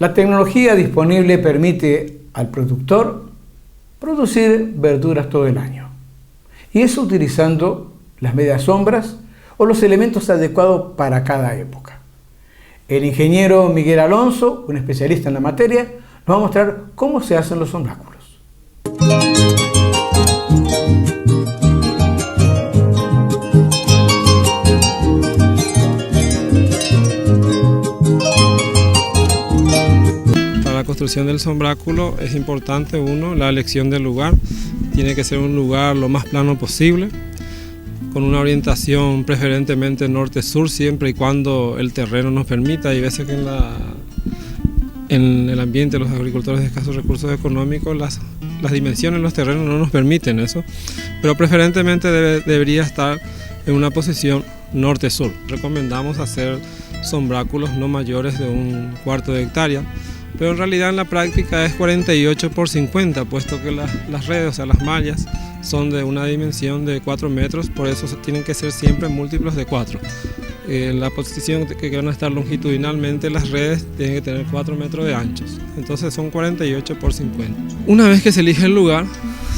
La tecnología disponible permite al productor producir verduras todo el año. Y eso utilizando las medias sombras o los elementos adecuados para cada época. El ingeniero Miguel Alonso, un especialista en la materia, nos va a mostrar cómo se hacen los sombráculos. La construcción del sombráculo es importante, la elección del lugar. Tiene que ser un lugar lo más plano posible, con una orientación preferentemente norte-sur, siempre y cuando el terreno nos permita. Hay veces que en el ambiente, los agricultores de escasos recursos económicos, las dimensiones de los terrenos no nos permiten eso, pero preferentemente debería estar en una posición norte-sur. Recomendamos hacer sombráculos no mayores de 1/4 de hectárea, pero en realidad en la práctica es 48 por 50, puesto que las redes, o sea las mallas, son de una dimensión de 4 metros, por eso tienen que ser siempre múltiplos de 4. En la posición que van a estar longitudinalmente, las redes tienen que tener 4 metros de anchos, entonces son 48 por 50. Una vez que se elige el lugar,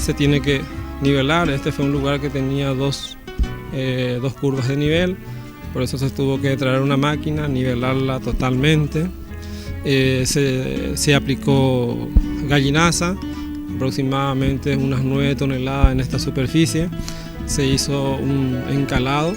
se tiene que nivelar. Este fue un lugar que tenía dos curvas de nivel, por eso se tuvo que traer una máquina, nivelarla totalmente. Se aplicó gallinaza, aproximadamente unas 9 toneladas en esta superficie. Se hizo un encalado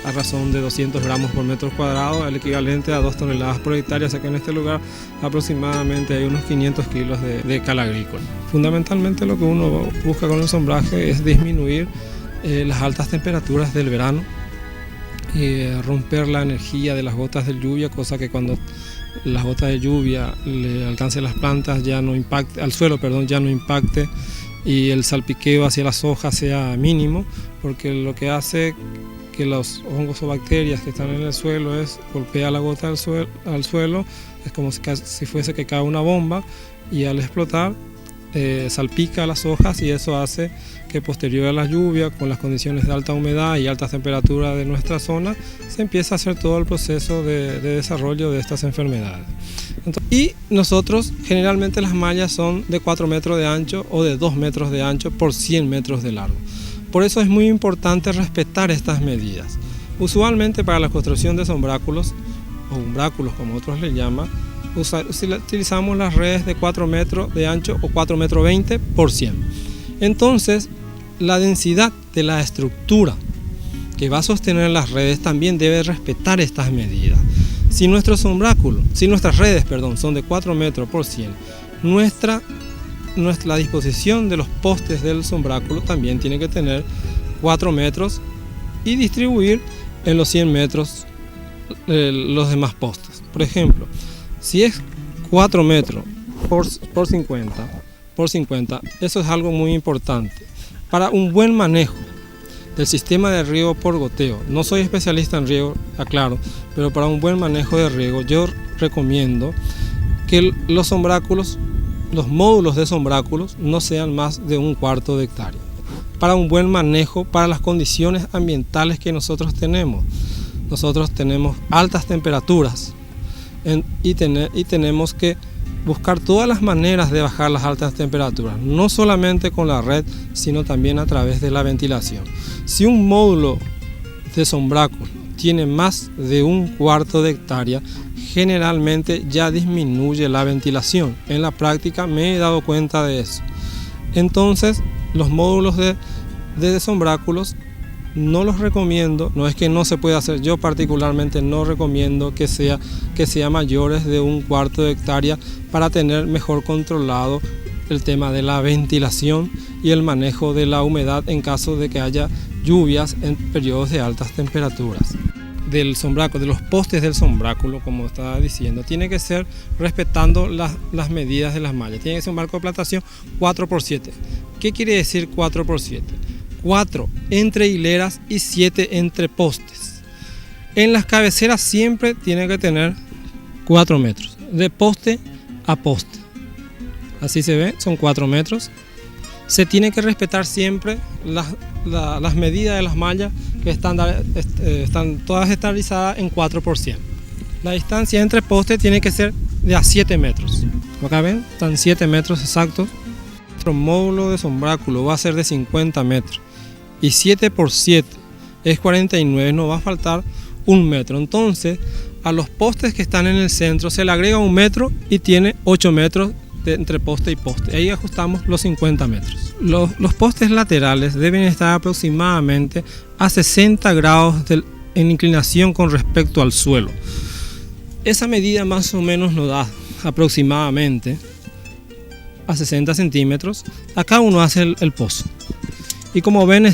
a razón de 200 gramos por metro cuadrado, el equivalente a 2 toneladas por hectárea, o sea que en este lugar aproximadamente hay unos 500 kilos de cal agrícola. Fundamentalmente lo que uno busca con el sombraje es disminuir las altas temperaturas del verano, romper la energía de las gotas de lluvia, cosa que cuando las gotas de lluvia le alcancen las plantas ya no impacte, al suelo, ya no impacte, y el salpiqueo hacia las hojas sea mínimo, porque lo que hace que los hongos o bacterias que están en el suelo es golpea la gota al suelo, es como si fuese que cae una bomba, y al explotar salpica las hojas, y eso hace que posterior a la lluvia, con las condiciones de alta humedad y altas temperaturas de nuestra zona, se empieza a hacer todo el proceso de desarrollo de estas enfermedades. Y nosotros generalmente las mallas son de 4 metros de ancho o de 2 metros de ancho por 100 metros de largo. Por eso es muy importante respetar estas medidas. Usualmente para la construcción de sombráculos, o umbráculos como otros le llaman, utilizamos las redes de 4 metros de ancho o 4 metros 20 por 100. Entonces, la densidad de la estructura que va a sostener las redes también debe respetar estas medidas. Si nuestras redes son de 4 metros por 100, la disposición de los postes del sombráculo también tiene que tener 4 metros y distribuir en los 100 metros los demás postes. Por ejemplo, si es 4 metros por 50, eso es algo muy importante. Para un buen manejo del sistema de riego por goteo, no soy especialista en riego, aclaro, pero para un buen manejo de riego yo recomiendo que los módulos de sombráculos no sean más de 1/4 de hectárea. Para un buen manejo, para las condiciones ambientales que nosotros tenemos altas temperaturas y tenemos que buscar todas las maneras de bajar las altas temperaturas, no solamente con la red, sino también a través de la ventilación. Si un módulo de sombráculo tiene más de 1/4 de hectárea, generalmente ya disminuye la ventilación. En la práctica me he dado cuenta de eso. Entonces, los módulos de sombráculos no los recomiendo, no es que no se pueda hacer, yo particularmente no recomiendo que sea mayores de 1/4 de hectárea para tener mejor controlado el tema de la ventilación y el manejo de la humedad en caso de que haya lluvias en periodos de altas temperaturas. Del sombráculo, de los postes del sombráculo, como estaba diciendo, tiene que ser respetando las medidas de las mallas. Tiene que ser un marco de plantación 4x7. ¿Qué quiere decir 4x7? 4 entre hileras y 7 entre postes. En las cabeceras siempre tiene que tener 4 metros, de poste a poste. Así se ve, son 4 metros. Se tiene que respetar siempre las medidas de las mallas que están todas estabilizadas en 4%. La distancia entre postes tiene que ser de a 7 metros. Acá ven, están 7 metros exactos. Nuestro módulo de sombráculo va a ser de 50 metros. Y 7 por 7 es 49, nos va a faltar 1 metro. Entonces, a los postes que están en el centro se le agrega 1 metro y tiene 8 metros entre poste y poste. Ahí ajustamos los 50 metros. Los postes laterales deben estar aproximadamente a 60 grados en inclinación con respecto al suelo. Esa medida más o menos nos da aproximadamente a 60 centímetros. Acá uno hace el pozo. Y como ven,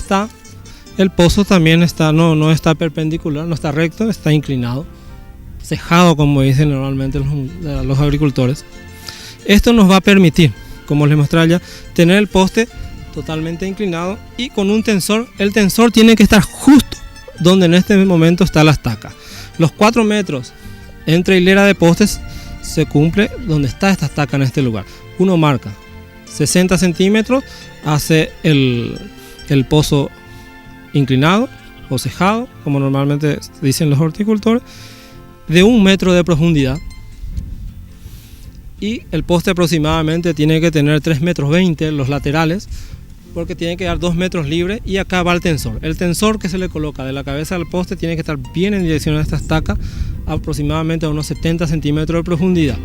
el pozo también no está perpendicular, no está recto, está inclinado, cejado, como dicen normalmente los agricultores. Esto nos va a permitir, como les mostré ya, tener el poste totalmente inclinado y con un tensor. El tensor tiene que estar justo donde en este momento está la estaca. Los 4 metros entre hilera de postes se cumple donde está esta estaca en este lugar. Uno marca 60 centímetros, hace el pozo inclinado o cejado, como normalmente dicen los horticultores, de 1 metro de profundidad. Y el poste aproximadamente tiene que tener 3,20 metros los laterales, porque tiene que dar 2 metros libres, y acá va el tensor. El tensor que se le coloca de la cabeza al poste tiene que estar bien en dirección a esta estaca, aproximadamente a unos 70 centímetros de profundidad.